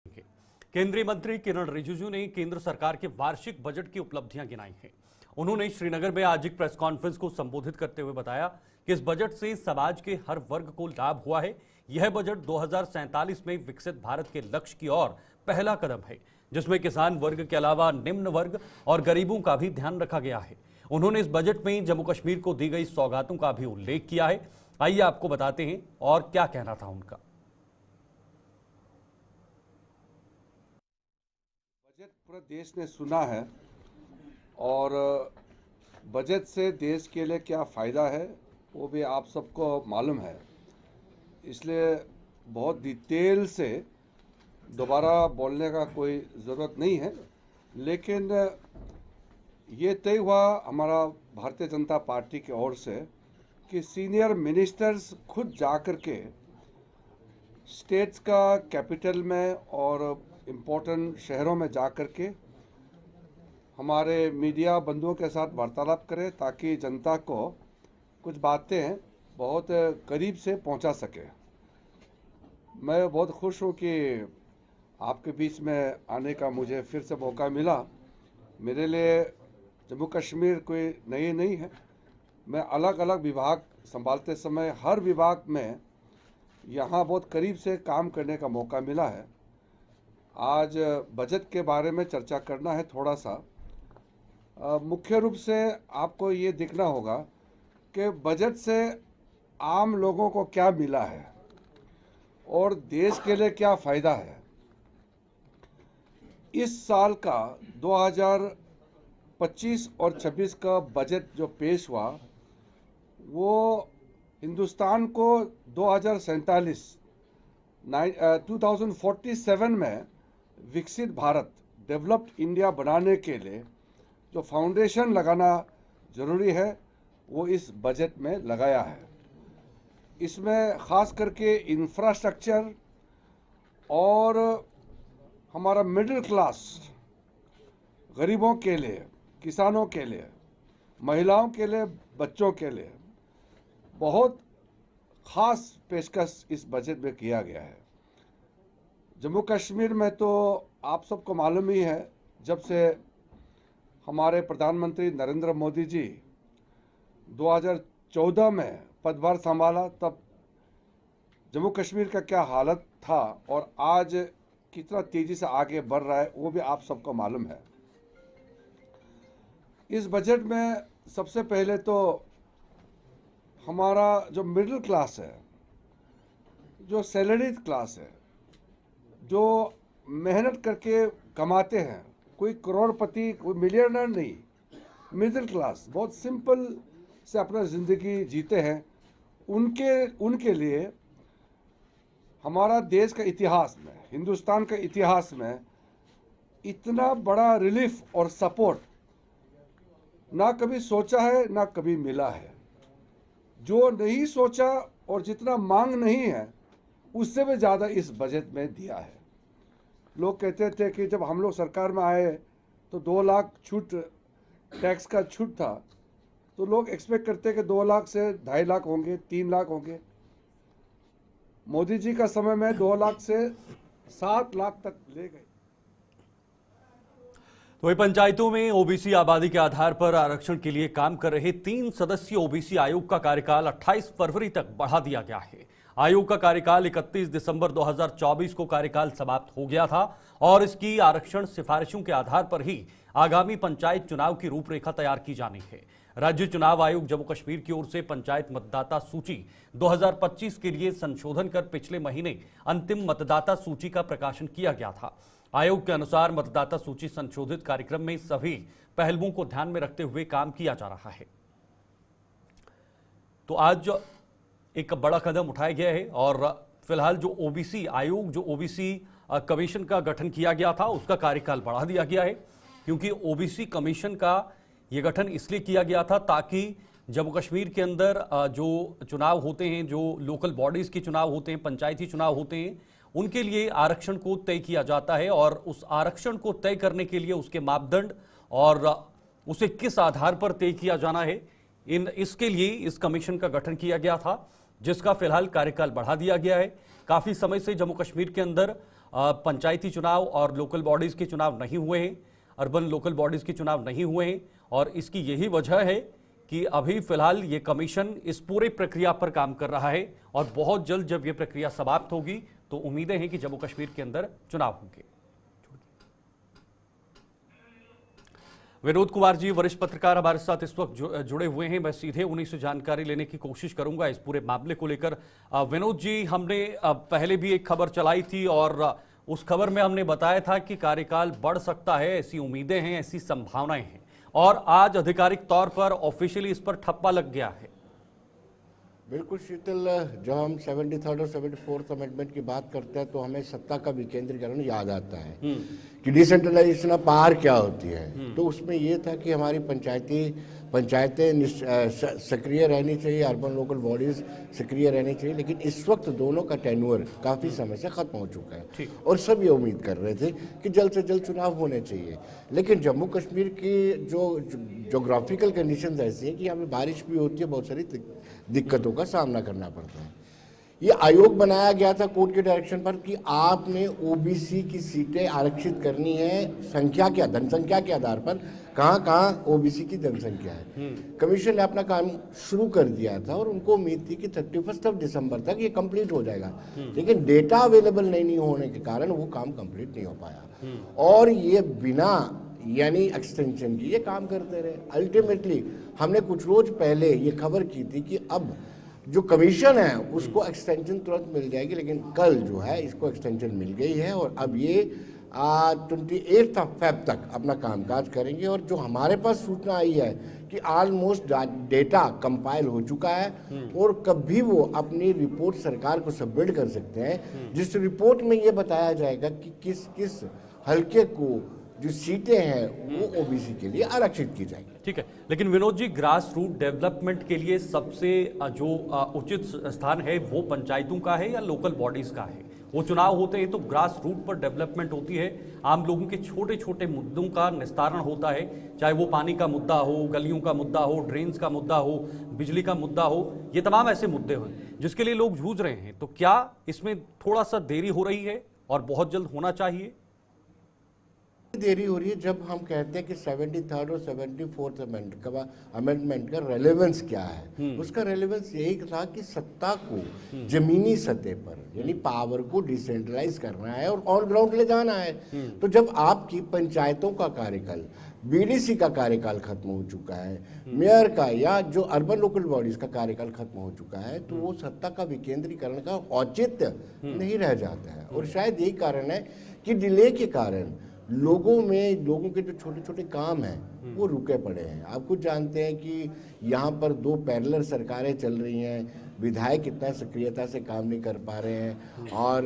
केंद्रीय मंत्री किरण रिजिजू ने केंद्र सरकार के वार्षिक बजट की उपलब्धियां गिनाई हैं। उन्होंने श्रीनगर में आज एक प्रेस कॉन्फ्रेंस को संबोधित करते हुए बताया कि इस बजट से समाज के हर वर्ग को लाभ हुआ है। यह बजट 2047 में विकसित भारत के लक्ष्य की ओर पहला कदम है, जिसमें किसान वर्ग के अलावा निम्न वर्ग और गरीबों का भी ध्यान रखा गया है। उन्होंने इस बजट में जम्मू कश्मीर को दी गई सौगातों का भी उल्लेख किया है। आइए आपको बताते हैं और क्या कहना था उनका। बजट पूरा देश ने सुना है और बजट से देश के लिए क्या फ़ायदा है वो भी आप सबको मालूम है, इसलिए बहुत डिटेल से दोबारा बोलने का कोई ज़रूरत नहीं है। लेकिन ये तय हुआ हमारा भारतीय जनता पार्टी की ओर से कि सीनियर मिनिस्टर्स खुद जाकर के स्टेट्स का कैपिटल में और इम्पोर्टेंट शहरों में जा कर के हमारे मीडिया बंधुओं के साथ वार्तालाप करें ताकि जनता को कुछ बातें बहुत करीब से पहुंचा सके। मैं बहुत खुश हूं कि आपके बीच में आने का मुझे फिर से मौका मिला। मेरे लिए जम्मू कश्मीर कोई नई नहीं है। मैं अलग अलग विभाग संभालते समय हर विभाग में यहाँ बहुत करीब से काम करने का मौका मिला है। आज बजट के बारे में चर्चा करना है। थोड़ा सा मुख्य रूप से आपको ये देखना होगा कि बजट से आम लोगों को क्या मिला है और देश के लिए क्या फ़ायदा है। इस साल का 2025 और 26 का बजट जो पेश हुआ वो हिंदुस्तान को 2047 में विकसित भारत डेवलप्ड इंडिया बनाने के लिए जो फाउंडेशन लगाना ज़रूरी है वो इस बजट में लगाया है। इसमें ख़ास करके इंफ्रास्ट्रक्चर और हमारा मिडिल क्लास, गरीबों के लिए, किसानों के लिए, महिलाओं के लिए, बच्चों के लिए बहुत ख़ास पेशकश इस बजट में किया गया है। जम्मू कश्मीर में तो आप सबको मालूम ही है, जब से हमारे प्रधानमंत्री नरेंद्र मोदी जी 2014 में पदभार संभाला तब जम्मू कश्मीर का क्या हालत था और आज कितना तेज़ी से आगे बढ़ रहा है वो भी आप सबको मालूम है। इस बजट में सबसे पहले तो हमारा जो मिडिल क्लास है, जो सैलरीड क्लास है, जो मेहनत करके कमाते हैं, कोई करोड़पति, कोई मिलियनर नहीं, मिडिल क्लास बहुत सिंपल से अपना ज़िंदगी जीते हैं, उनके लिए हमारा देश का इतिहास में, हिंदुस्तान का इतिहास में इतना बड़ा रिलीफ और सपोर्ट ना कभी सोचा है ना कभी मिला है। जो नहीं सोचा और जितना मांग नहीं है उससे भी ज़्यादा इस बजट में दिया है। लोग कहते थे कि जब हम लोग सरकार में आए तो 2 लाख छूट, टैक्स का छूट था, तो लोग एक्सपेक्ट करते कि 2 लाख से 2.5 लाख होंगे, 3 लाख होंगे। मोदी जी का समय में 2 लाख से 7 लाख तक ले गए। वही पंचायतों में ओबीसी आबादी के आधार पर आरक्षण के लिए काम कर रहे 3 सदस्यीय ओबीसी आयोग का कार्यकाल 28 फरवरी तक बढ़ा दिया गया है। आयोग का कार्यकाल 31 दिसंबर 2024 को कार्यकाल समाप्त हो गया था और इसकी आरक्षण सिफारिशों के आधार पर ही आगामी पंचायत चुनाव की रूपरेखा तैयार की जानी है। राज्य चुनाव आयोग जम्मू कश्मीर की ओर से पंचायत मतदाता सूची 2025 के लिए संशोधन कर पिछले महीने अंतिम मतदाता सूची का प्रकाशन किया गया था। आयोग के अनुसार मतदाता सूची संशोधित कार्यक्रम में सभी पहलुओं को ध्यान में रखते हुए काम किया जा रहा है। तो आज एक बड़ा कदम उठाया गया है और फिलहाल जो ओबीसी आयोग, जो ओबीसी कमीशन का गठन किया गया था उसका कार्यकाल बढ़ा दिया गया है, क्योंकि ओबीसी कमीशन का यह गठन इसलिए किया गया था ताकि जम्मू कश्मीर के अंदर जो चुनाव होते हैं, जो लोकल बॉडीज के चुनाव होते हैं, पंचायती चुनाव होते हैं, उनके लिए आरक्षण को तय किया जाता है और उस आरक्षण को तय करने के लिए उसके मापदंड और उसे किस आधार पर तय किया जाना है, इसके लिए इस कमीशन का गठन किया गया था, जिसका फिलहाल कार्यकाल बढ़ा दिया गया है। काफी समय से जम्मू कश्मीर के अंदर पंचायती चुनाव और लोकल बॉडीज के चुनाव नहीं हुए हैं, अर्बन लोकल बॉडीज के चुनाव नहीं हुए हैं, और इसकी यही वजह है कि अभी फिलहाल ये कमीशन इस पूरे प्रक्रिया पर काम कर रहा है और बहुत जल्द जब ये प्रक्रिया समाप्त होगी तो उम्मीदें हैं कि जम्मू कश्मीर के अंदर चुनाव होंगे। विनोद कुमार जी वरिष्ठ पत्रकार हमारे साथ इस वक्त जुड़े हुए हैं। मैं सीधे उन्हीं से जानकारी लेने की कोशिश करूंगा इस पूरे मामले को लेकर। विनोद जी, हमने पहले भी एक खबर चलाई थी और उस खबर में हमने बताया था कि कार्यकाल बढ़ सकता है, ऐसी उम्मीदें हैं, ऐसी संभावनाएं हैं, और आज आधिकारिक तौर पर ऑफिशियली इस पर ठप्पा लग गया है। बिल्कुल शीतल, जब हम 73rd और 74th अमेंडमेंट की बात करते हैं तो हमें सत्ता का विकेंद्रीकरण याद आता है कि डिसेंट्रलाइजेशन ऑफ पावर क्या होती है। तो उसमें ये था कि हमारी पंचायतें सक्रिय रहनी चाहिए, अर्बन लोकल बॉडीज सक्रिय रहनी चाहिए, लेकिन इस वक्त दोनों का टेन्योर काफ़ी समय से ख़त्म हो चुका है और सब ये उम्मीद कर रहे थे कि जल्द से जल्द चुनाव होने चाहिए। लेकिन जम्मू कश्मीर की जो जोग्राफिकल कंडीशंस ऐसी हैं कि यहाँ पे बारिश भी होती है, बहुत सारी दिक्कतों का सामना करना पड़ता है। ये आयोग बनाया गया था कोर्ट के डायरेक्शन पर कि आपने ओबीसी की सीटें आरक्षित करनी है जनसंख्या के आधार पर, कहाँ ओबीसी की जनसंख्या है। कमीशन ने अपना काम शुरू कर दिया था और उनको उम्मीद थी कि 31 दिसंबर तक ये कंप्लीट हो जाएगा, लेकिन डेटा अवेलेबल नहीं होने के कारण वो काम कंप्लीट नहीं हो पाया और ये बिना यानी एक्सटेंशन की ये काम करते रहे। अल्टीमेटली हमने कुछ रोज पहले ये खबर की थी कि अब जो कमीशन है उसको एक्सटेंशन तुरंत मिल जाएगी, लेकिन कल जो है इसको एक्सटेंशन मिल गई है और अब ये 28 फेब तक अपना कामकाज करेंगे। और जो हमारे पास सूचना आई है कि ऑलमोस्ट डेटा कंपाइल हो चुका है और कभी वो अपनी रिपोर्ट सरकार को सबमिट कर सकते हैं, जिस रिपोर्ट में ये बताया जाएगा कि किस किस हल्के को जो सीटें हैं वो ओबीसी के लिए आरक्षित की जाएंगी। ठीक है, लेकिन Vinod ji, grass root development के लिए सबसे जो उचित स्थान है वो पंचायतों का है या लोकल बॉडीज का है? वो चुनाव होते हैं तो ग्रास रूट पर डेवलपमेंट होती है, आम लोगों के छोटे छोटे मुद्दों का निस्तारण होता है, चाहे वो पानी का मुद्दा हो, गलियों का मुद्दा हो, ड्रेन्स का मुद्दा हो, बिजली का मुद्दा हो, ये तमाम ऐसे मुद्दे हो जिसके लिए लोग जूझ रहे हैं। तो क्या इसमें थोड़ा सा देरी हो रही है और बहुत जल्द होना चाहिए? देरी हो रही है जब हम कहते हैं कि 73rd और 74th अमेंडमेंट का रेलेवेंस क्या है। उसका रेलेवेंस यही था कि सत्ता को जमीनी सतह पर यानी पावर को डिसेंट्रलाइज करना है और ऑन ग्राउंड ले जाना है। तो जब आपकी पंचायतों का कार्यकाल, बीडीसी का कार्यकाल खत्म हो चुका है, मेयर का या जो अर्बन लोकल बॉडीज का कार्यकाल खत्म हो चुका है, तो वो सत्ता का विकेंद्रीकरण का औचित्य नहीं रह जाता है। और शायद यही कारण है कि डिले के कारण लोगों के जो छोटे छोटे काम हैं वो रुके पड़े हैं। आप खुद जानते हैं कि यहाँ पर 2 पैरेलल सरकारें चल रही हैं, विधायक इतना सक्रियता से काम नहीं कर पा रहे हैं और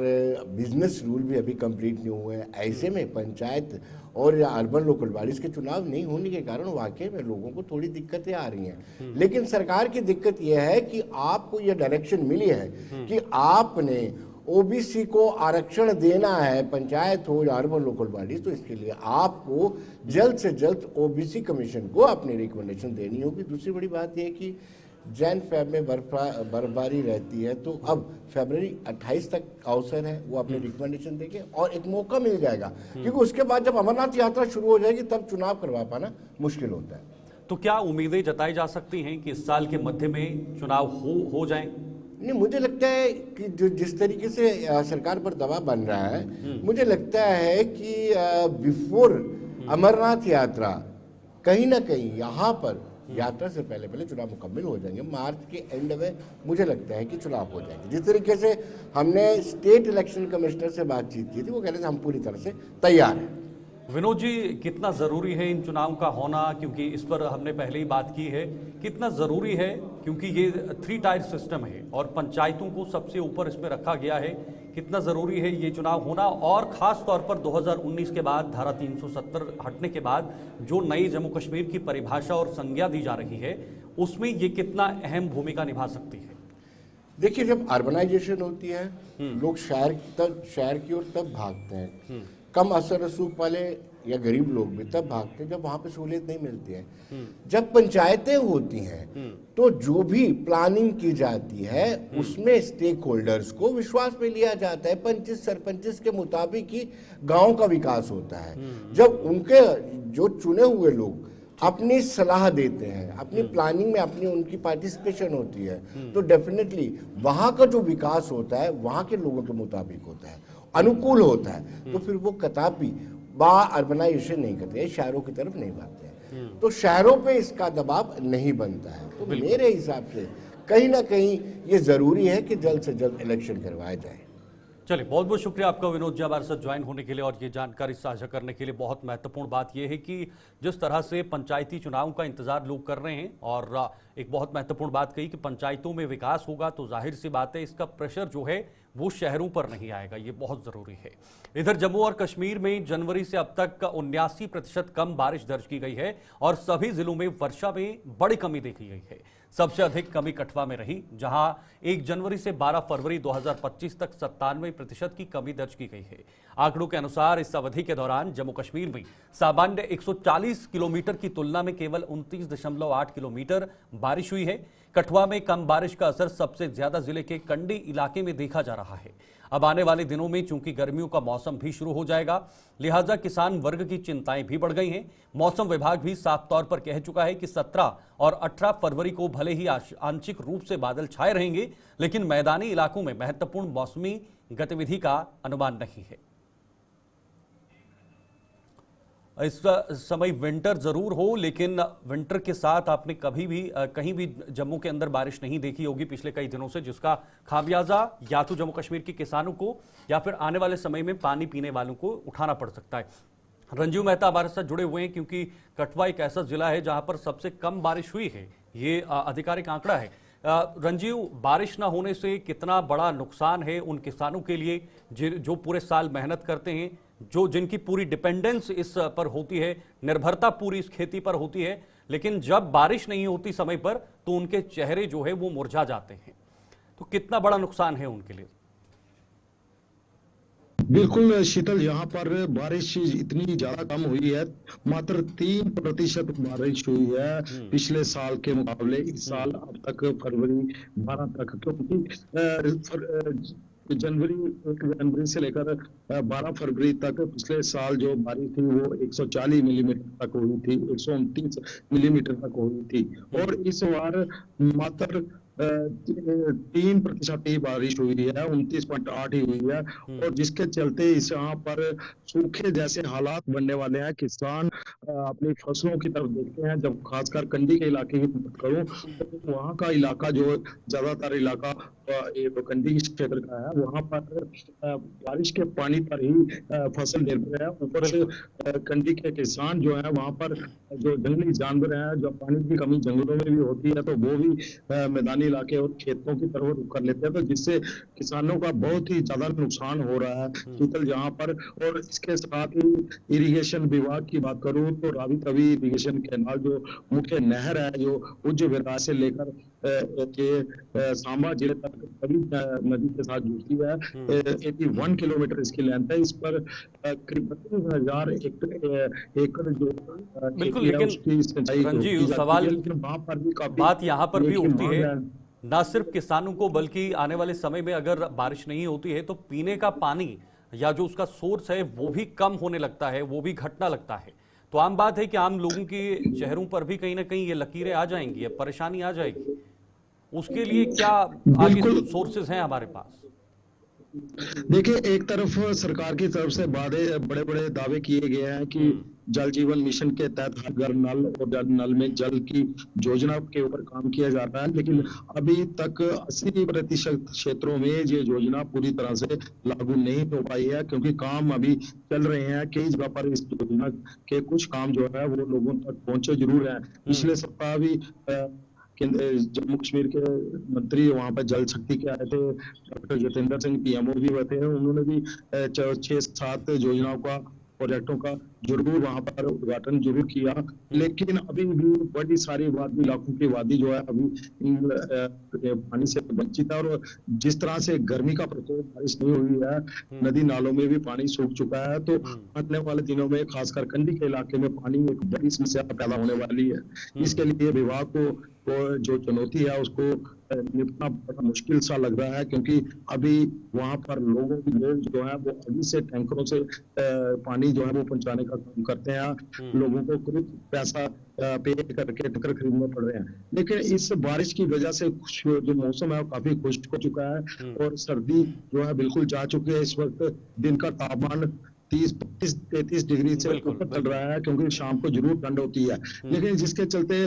बिजनेस रूल भी अभी कंप्लीट नहीं हुए हैं। ऐसे में पंचायत और अर्बन लोकल बॉडीज के चुनाव नहीं होने के कारण वाकई में लोगों को थोड़ी दिक्कतें आ रही हैं। लेकिन सरकार की दिक्कत यह है कि आपको यह डायरेक्शन मिली है कि आपने ओबीसी को आरक्षण देना है, पंचायत हो या अर्बन लोकल बॉडीज, तो इसके लिए आपको जल्द से जल्द ओबीसी कमीशन को अपनी रिकमेंडेशन देनी होगी। दूसरी बड़ी बात यह है कि जैन-फेब में बर्फबारी रहती है, तो अब फरवरी 28 तक अवसर है, वो अपनी रिकमेंडेशन देंगे और एक मौका मिल जाएगा, क्योंकि उसके बाद जब अमरनाथ यात्रा शुरू हो जाएगी तब चुनाव करवा पाना मुश्किल होता है। तो क्या उम्मीदें जताई जा सकती हैं कि इस साल के मध्य में चुनाव हो जाएं? नहीं, मुझे लगता है कि जो जिस तरीके से सरकार पर दबाव बन रहा है, मुझे लगता है कि बिफोर अमरनाथ यात्रा कहीं ना कहीं यहाँ पर यात्रा से पहले चुनाव मुकम्मल हो जाएंगे। मार्च के एंड में मुझे लगता है कि चुनाव हो जाएंगे। जिस तरीके से हमने स्टेट इलेक्शन कमिश्नर से बातचीत की थी, वो कह रहे थे हम पूरी तरह से तैयार हैं। विनोद जी, कितना ज़रूरी है इन चुनाव का होना, क्योंकि इस पर हमने पहले ही बात की है, कितना ज़रूरी है क्योंकि ये 3 टायर सिस्टम है और पंचायतों को सबसे ऊपर इसमें रखा गया है, कितना ज़रूरी है ये चुनाव होना, और ख़ास तौर पर 2019 के बाद धारा 370 हटने के बाद जो नई जम्मू कश्मीर की परिभाषा और संज्ञा दी जा रही है, उसमें ये कितना अहम भूमिका निभा सकती है? देखिए, जब अर्बनाइजेशन होती है लोग शहर की ओर तब भागते हैं, कम असर रसूख वाले या गरीब लोग भी तब भागते हैं जब वहां पे सहूलियत नहीं मिलती है। जब पंचायतें होती हैं तो जो भी प्लानिंग की जाती है उसमें स्टेक होल्डर्स को विश्वास में लिया जाता है। पंचिस सरपंचिस के मुताबिक ही गांव का विकास होता है। जब उनके जो चुने हुए लोग अपनी सलाह देते हैं, अपनी प्लानिंग में अपनी उनकी पार्टिसिपेशन होती है, तो डेफिनेटली वहां का जो विकास होता है वहां के लोगों के मुताबिक होता है, अनुकूल होता है। तो फिर वो कदापि अर्बनाइजेशन नहीं करते, शहरों की तरफ नहीं भागते हैं। तो शहरों पे इसका दबाव नहीं बनता है। तो मेरे हिसाब से कहीं ना कहीं ये जरूरी है कि जल्द से जल्द इलेक्शन करवाया जाए। चलिए, बहुत बहुत शुक्रिया आपका विनोद जी हमारे साथ ज्वाइन होने के लिए और ये जानकारी साझा करने के लिए। बहुत महत्वपूर्ण बात यह है कि जिस तरह से पंचायती चुनाव का इंतजार लोग कर रहे हैं और एक बहुत महत्वपूर्ण बात कही कि पंचायतों में विकास होगा तो जाहिर सी बात है इसका प्रेशर जो है वो शहरों पर नहीं आएगा, ये बहुत जरूरी है। इधर जम्मू और कश्मीर में जनवरी से अब तक 79% कम बारिश दर्ज की गई है और सभी जिलों में वर्षा में बड़ी कमी देखी गई है। सबसे अधिक कमी कठुआ में रही, जहां 1 जनवरी से 12 फरवरी 2025 तक 97% की कमी दर्ज की गई है। आंकड़ों के अनुसार इस अवधि के दौरान जम्मू कश्मीर में सामान्य 140 किलोमीटर की तुलना में केवल 29.8 किलोमीटर बारिश हुई है। कठुआ में कम बारिश का असर सबसे ज्यादा जिले के कंडी इलाके में देखा जा रहा है। अब आने वाले दिनों में चूंकि गर्मियों का मौसम भी शुरू हो जाएगा, लिहाजा किसान वर्ग की चिंताएं भी बढ़ गई हैं। मौसम विभाग भी साफ तौर पर कह चुका है कि 17 और 18 फरवरी को भले ही आंशिक रूप से बादल छाए रहेंगे, लेकिन मैदानी इलाकों में महत्वपूर्ण मौसमी गतिविधि का अनुमान नहीं है। इस समय विंटर जरूर हो, लेकिन विंटर के साथ आपने कभी भी कहीं भी जम्मू के अंदर बारिश नहीं देखी होगी पिछले कई दिनों से, जिसका खामियाजा या तो जम्मू कश्मीर के किसानों को या फिर आने वाले समय में पानी पीने वालों को उठाना पड़ सकता है। रंजीव मेहता हमारे साथ जुड़े हुए हैं क्योंकि कठुआ एक ऐसा जिला है जहां पर सबसे कम बारिश हुई है, ये आधिकारिक आंकड़ा है। रंजीव, बारिश ना होने से कितना बड़ा नुकसान है उन किसानों के लिए जो पूरे साल मेहनत करते हैं, जो जिनकी पूरी डिपेंडेंस इस पर होती है, निर्भरता पूरी इस खेती पर होती है, लेकिन जब बारिश नहीं होती समय पर तो उनके चेहरे जो है वो मुरझा जाते हैं। तो कितना बड़ा नुकसान है उनके लिए? बिल्कुल शीतल, यहाँ पर बारिश इतनी ज्यादा कम हुई है, मात्र 3% बारिश हुई है पिछले साल के मुकाबले। इस साल अब तक फरवरी 12 तक, क्योंकि जनवरी 1 जनवरी से लेकर 12 फरवरी तक पिछले साल जो बारिश थी वो 140 मिलीमीटर तक हुई थी, 129 मिलीमीटर तक हुई थी। और इस बार मात्र 3% ही बारिश हुई है, 29.8 ही हुई है। और जिसके चलते इस यहाँ पर सूखे जैसे हालात बनने वाले हैं। किसान अपनी फसलों की तरफ देखते हैं। जब खासकर कंडी के इलाके की बात करूं तो वहाँ का इलाका जो ज्यादातर इलाका एक कंडी क्षेत्र का है, वहाँ पर बारिश के पानी पर ही फसल निर्भर है। ऊपर से कंडी के किसान जो है वहाँ पर जो जंगली जानवर हैं, जो पानी की कमी जंगलों में भी होती है, तो वो भी मैदानी इलाके और खेतों की तरफ रुख कर लेते हैं, तो जिससे किसानों का बहुत ही ज्यादा नुकसान हो रहा है शीतल यहाँ पर। और इसके साथ ही इरिगेशन विभाग की बात करूं तो रावी तवी इरिगेशन कैनाल जो मुख्य नहर है, जो उच्च विरार से लेकर सांबा जिले तक तवी नदी के साथ जुड़ती है, 81 किलोमीटर इसकी लेंथ है। इस पर करीब 32,000 एकड़ जो बिल्कुल, लेकिन रंजीव, सवाल वहां पर भी काफी बात यहाँ पर भी उठती है, ना सिर्फ किसानों को बल्कि आने वाले समय में अगर बारिश नहीं होती है तो पीने का पानी या जो उसका सोर्स है वो भी कम होने लगता है, वो भी घटना लगता है। तो आम बात है कि आम लोगों के चेहरों पर भी कहीं ना कहीं ये लकीरें आ जाएंगी, परेशानी आ जाएगी। उसके लिए क्या आगे सोर्सेज हैं हमारे पास? देखिए, एक तरफ सरकार की तरफ से बड़े बड़े दावे किए गए हैं कि जल जीवन मिशन के तहत हर घर नल और नल में जल की योजना के ऊपर काम किया जा रहा है, लेकिन अभी तक 80% क्षेत्रों में ये योजना पूरी तरह से लागू नहीं हो पाई है, क्योंकि काम अभी चल रहे हैं। कई जगह पर इस योजना के कुछ काम जो है वो लोगों तक पहुंचे जरूर है। पिछले सप्ताह भी जम्मू कश्मीर के मंत्री वहां पर जल शक्ति के आए थे, डॉक्टर जितेंद्र सिंह PMO भी बैठे हैं, उन्होंने भी 6-7 योजनाओं का प्रोजेक्टों का जरूर वहां पर उद्घाटन जरूर किया, लेकिन अभी भी बड़ी सारी वादी, लाखों की वादी जो है अभी इन पानी से वंचित है। और जिस तरह से गर्मी का प्रकोप, बारिश नहीं हुई है, नदी नालों में भी पानी सूख चुका है, तो आने वाले दिनों में खासकर कंडी के इलाके में पानी एक बड़ी समस्या पैदा होने वाली है। इसके लिए विभाग को जो चुनौती है उसको निपटना बड़ा मुश्किल सा लग रहा है, क्योंकि अभी वहां पर लोग जो है वो अभी से टैंकरों से पानी जो है वो पहुंचाने का काम करते हैं। लोगों को कुछ पैसा पे करके टैंकर खरीदने पड़ रहे हैं, लेकिन इस बारिश की वजह से जो मौसम है वो काफी खुश्क हो चुका है और सर्दी जो है बिल्कुल जा चुकी है। इस वक्त दिन का तापमान 30-33 डिग्री से ऊपर चल रहा है, क्योंकि शाम को जरूर ठंड होती है, लेकिन जिसके चलते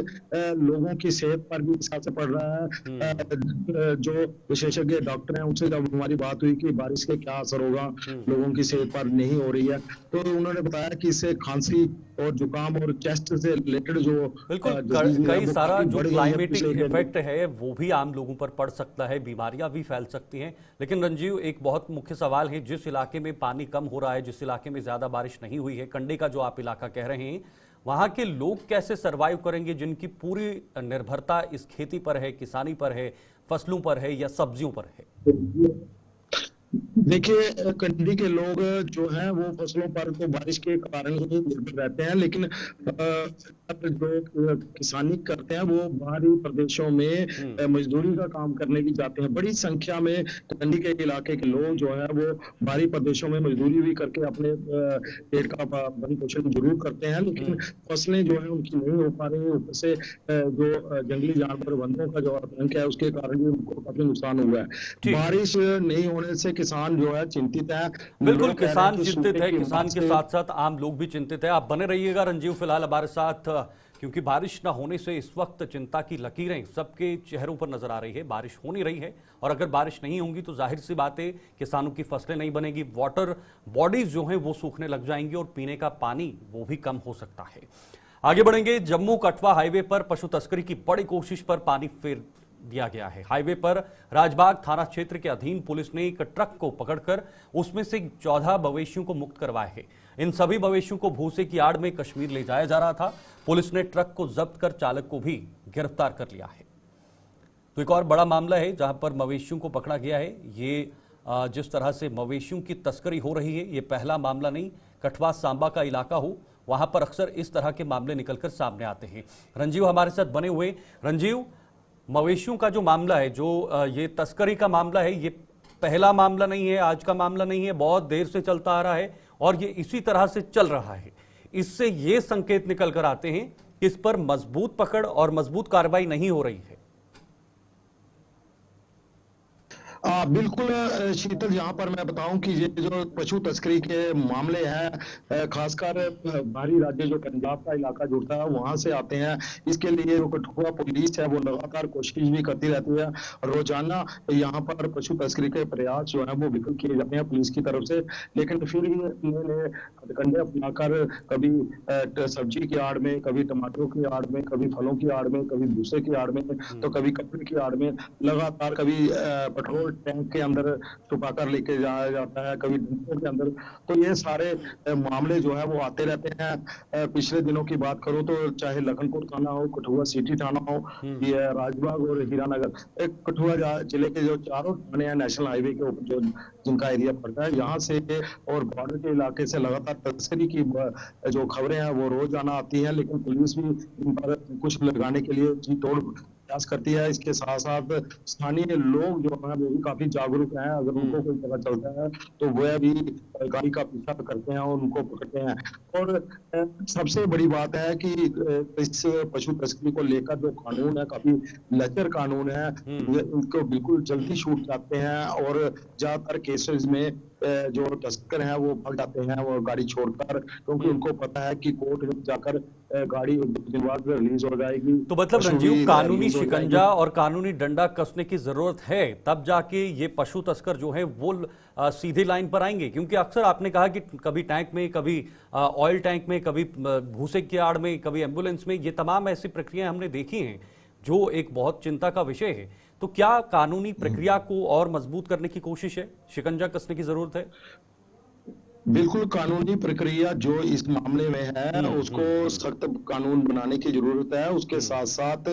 लोगों की सेहत पर भी असर पड़ रहा है। जो विशेषज्ञ डॉक्टर हैं उनसे जब हमारी बात हुई कि बारिश के क्या असर होगा लोगों की सेहत पर नहीं हो रही है, तो उन्होंने बताया कि इससे खांसी और जुकाम और चेस्ट से रिलेटेड जो बिल्कुल कई सारा जो क्लाइमेटिक इफेक्ट है वो भी आम लोगों पर पड़ सकता है, बीमारियां भी फैल सकती हैं। लेकिन रंजीव, एक बहुत मुख्य सवाल है, जिस इलाके में पानी कम हो रहा है, जिस इलाके में ज्यादा बारिश नहीं हुई है, कंडी का जो आप इलाका कह रहे हैं, वहां के लोग कैसे सरवाइव करेंगे जिनकी पूरी निर्भरता इस खेती पर है, किसानी पर है, फसलों पर है या सब्जियों पर है? देखिए, कंडी के लोग जो हैं वो फसलों पर तो बारिश के कारण ही निर्भर रहते हैं, लेकिन जो किसानी करते हैं वो बाहरी प्रदेशों में मजदूरी का काम करने की जाते हैं। बड़ी संख्या में कंडी के इलाके के लोग जो है वो बाहरी प्रदेशों में मजदूरी भी करके अपने पेट का भरण पोषण जरूर करते हैं, लेकिन फसलें जो है उनकी नहीं हो पा रही। ऊपर से जो जंगली जानवर बंदरों का जो आतंक है उसके कारण भी उनको काफी नुकसान हुआ है। बारिश नहीं होने से किसान जो है चिंतित है। बिल्कुल, किसान चिंतित है, किसान के साथ साथ आम लोग भी चिंतित है। आप बने रहिएगा रंजीव फिलहाल हमारे साथ, क्योंकि बारिश ना होने से इस वक्त चिंता की लकीरें सबके चेहरों पर नजर आ रही है। बारिश हो नहीं रही है और अगर बारिश नहीं होगी तो जाहिर सी बात है किसानों की फसलें नहीं बनेगी, वाटर बॉडीज जो हैं वो सूखने लग जाएंगी और पीने का पानी वो भी कम हो सकता है। आगे बढ़ेंगे। जम्मू कठवा हाईवे पर पशु तस्करी की बड़ी कोशिश पर पानी फेर दिया गया है। हाईवे पर राजबाग थाना क्षेत्र के अधीन पुलिस ने एक ट्रक को पकड़कर उसमें से 14 मवेशियों को मुक्त करवाए हैं। इन सभी मवेशियों को भूसे की आड़ में कश्मीर ले जाया जा रहा था। पुलिस ने ट्रक को जब्त कर चालक को भी गिरफ्तार कर लिया है। तो एक और बड़ा मामला है जहां पर मवेशियों को पकड़ा गया है। ये जिस तरह से मवेशियों की तस्करी हो रही है, ये पहला मामला नहीं। कठवा सांबा का इलाका हो, वहां पर अक्सर इस तरह के मामले निकलकर सामने आते हैं। रंजीव हमारे साथ बने हुए। रंजीव, मवेशियों का जो मामला है, जो ये तस्करी का मामला है, ये पहला मामला नहीं है, आज का मामला नहीं है, बहुत देर से चलता आ रहा है और ये इसी तरह से चल रहा है। इससे ये संकेत निकल कर आते हैं कि इस पर मजबूत पकड़ और मजबूत कार्रवाई नहीं हो रही है। बिल्कुल शीतल, यहाँ पर मैं बताऊं कि ये जो पशु तस्करी के मामले हैं, खासकर बाहरी राज्य जो पंजाब का इलाका जुड़ता है वहां से आते हैं। इसके लिए जो कठुआ पुलिस है वो लगातार कोशिश भी करती रहती है। रोजाना यहाँ पर पशु तस्करी के प्रयास जो है वो विफल किए जाते हैं पुलिस की तरफ से, लेकिन फिर भी इन्होंने हथकंडे अपनाकर कभी सब्जी की आड़ में, कभी टमाटरों की आड़ में, कभी फलों की आड़ में, कभी भूसे की आड़ में, तो कभी कपड़े की आड़ में, लगातार कभी पेट्रोल टैंक के अंदर छुपाकर लेके जाया जाता है, कभी डिब्बों के अंदर। तो ये सारे मामले जो है वो आते रहते हैं। पिछले दिनों की बात करो तो चाहे लखनपुर थाना हो, कठुआ सिटी थाना हो, ये राजबाग और हीरानगर, एक कठुआ जिले के जो चारों थाने हैं नेशनल हाईवे के ऊपर जो जिनका एरिया पड़ता है, यहाँ से और बॉर्डर के इलाके से लगातार तस्करी की जो खबरें हैं वो रोजाना आती हैं, लेकिन पुलिस भी इन पर कुछ लगाने के लिए जी तोड़ प्रयास करती है। इसके साथ साथ स्थानीय लोग जो है वो भी काफी जागरूक हैं। अगर उनको कोई पता चलता है तो वह भी गाड़ी का पीछा करते हैं और उनको पकड़ते हैं। और सबसे बड़ी बात है कि इस पशु तस्करी को लेकर जो कानून है काफी लचर कानून है, इनको बिल्कुल जल्दी छूट जाते हैं और ज्यादातर केसेस में जो तस्कर हैं वो भाग जाते हैं वो गाड़ी छोड़कर, क्योंकि उनको पता है कि कोर्ट में जाकर गाड़ी दिन बाद रिलीज हो जाएगी। तो मतलब रंजीव, कानूनी शिकंजा और कानूनी डंडा कसने की जरूरत है, तब जाके ये पशु तस्कर जो है वो सीधी लाइन पर आएंगे। क्योंकि अक्सर आपने कहा कि कभी टैंक में, कभी ऑयल टैंक में, कभी भूसे की आड़ में, कभी एम्बुलेंस में, ये तमाम ऐसी प्रक्रियाएं हमने देखी हैं जो एक बहुत चिंता का विषय है। तो क्या कानूनी प्रक्रिया को और मजबूत करने की कोशिश है, शिकंजा कसने की जरूरत है? बिल्कुल कानूनी प्रक्रिया जो इस मामले में है उसको सख्त कानून बनाने की जरूरत है। उसके साथ साथ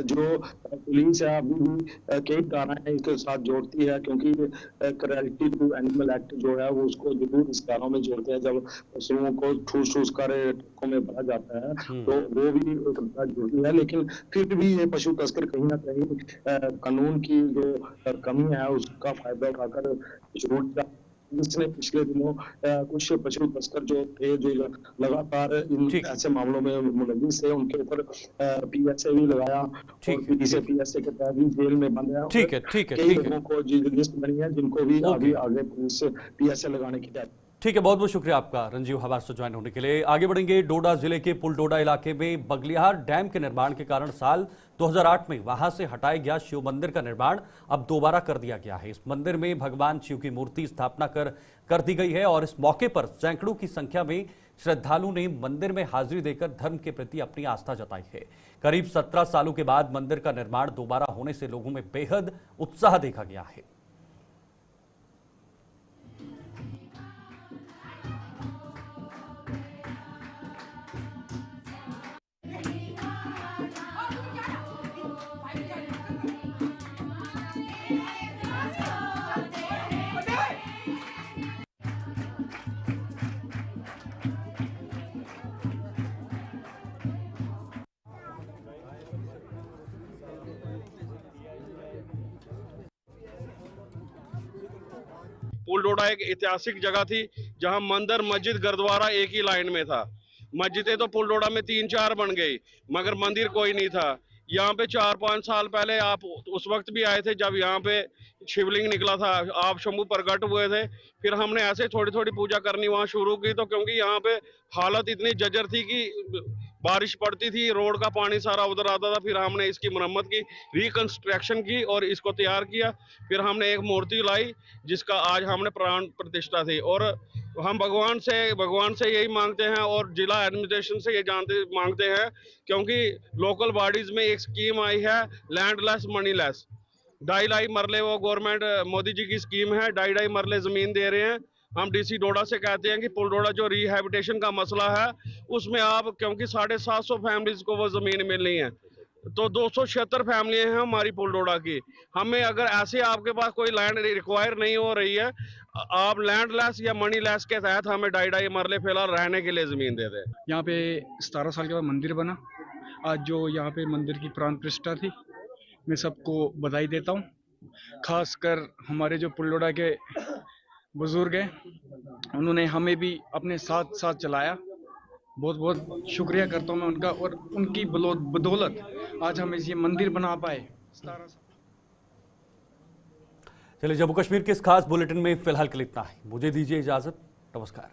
जो पुलिस है अभी भी कई धाराएं इसके साथ जोड़ती है, क्योंकि क्रुएल्टी टू एनिमल एक्ट जो है वो उसको जरूर इस धाराओं में जोड़ते हैं। जब पशुओं को ठूस ठूस कर ट्रकों में भरा जाता है तो वो भी एक धारा जुड़ती है। लेकिन फिर भी ये पशु तस्कर कहीं ना कहीं कानून की जो कमी है उसका फायदा उठाकर जरूर इसने पिछले दिनों कुछ पशु तस्कर जो थे जो लगातार इन ऐसे मामलों में मुलविस थे उनके ऊपर पीएसए भी लगाया और पीएसए के तहत भी जेल में बंद है। ठीक है कई लोगों को लिस्ट बनी है जिनको भी अभी आगे पुलिस पीएसए लगाने की तैयारी। ठीक है, बहुत बहुत शुक्रिया आपका रंजीव हवास से ज्वाइन होने के लिए। आगे बढ़ेंगे। डोडा जिले के पुलडोडा इलाके में बगलियार डैम के निर्माण के कारण साल 2008 में वहां से हटाया गया शिव मंदिर का निर्माण अब दोबारा कर दिया गया है। इस मंदिर में भगवान शिव की मूर्ति स्थापना कर दी गई है और इस मौके पर सैकड़ों की संख्या में श्रद्धालु ने मंदिर में हाजिरी देकर धर्म के प्रति अपनी आस्था जताई है। करीब 17 सालों के बाद मंदिर का निर्माण दोबारा होने से लोगों में बेहद उत्साह देखा गया है। पुलडोडा एक ऐतिहासिक जगह थी जहां मंदिर मस्जिद गुरुद्वारा एक ही लाइन में था। मस्जिदें तो पुलडोडा में 3-4 बन गई मगर मंदिर कोई नहीं था। यहाँ पे 4-5 साल पहले आप उस वक्त भी आए थे जब यहाँ पे शिवलिंग निकला था, आप शंभू प्रकट हुए थे। फिर हमने ऐसे थोड़ी थोड़ी पूजा करनी वहाँ शुरू की, तो क्योंकि यहाँ पे हालत इतनी जर्जर थी कि बारिश पड़ती थी, रोड का पानी सारा उधर आता था। फिर हमने इसकी मरम्मत की, रिकंस्ट्रक्शन की और इसको तैयार किया। फिर हमने एक मूर्ति लाई जिसका आज हमने प्राण प्रतिष्ठा थी। और हम भगवान से यही मांगते हैं और जिला एडमिनिस्ट्रेशन से ये मांगते हैं, क्योंकि लोकल बॉडीज में एक स्कीम आई है लैंडलेस मनीलेस। 2.5 मरले वो गवर्नमेंट मोदी जी की स्कीम है, 2.5 मरले जमीन दे रहे हैं। हम डीसी डोडा से कहते हैं कि पुलडोडा जो रिहैबिलिटेशन का मसला है उसमें आप, क्योंकि 750 फैमिलीज को वो जमीन मिलनी है, तो 276 फैमिली हैं हमारी पुलडोडा की। हमें अगर ऐसे आपके पास कोई लैंड रिक्वायर नहीं हो रही है, आप लैंडलेस या मनी लेस के तहत हमें 2.5 मरले फिलहाल रहने के लिए जमीन दे दें। यहाँ पे 17 साल के बाद मंदिर बना। आज जो यहाँ पे मंदिर की प्राण प्रतिष्ठा थी, मैं सबको बधाई देता हूँ। खासकर हमारे जो पुलडोडा के बुजुर्ग हैं, उन्होंने हमें भी अपने साथ चलाया। बहुत बहुत शुक्रिया करता हूँ मैं उनका, और उनकी बदौलत आज हम ये मंदिर बना पाए। चलिए, जम्मू कश्मीर के इस खास बुलेटिन में फिलहाल के लिए इतना ही। मुझे दीजिए इजाजत। नमस्कार।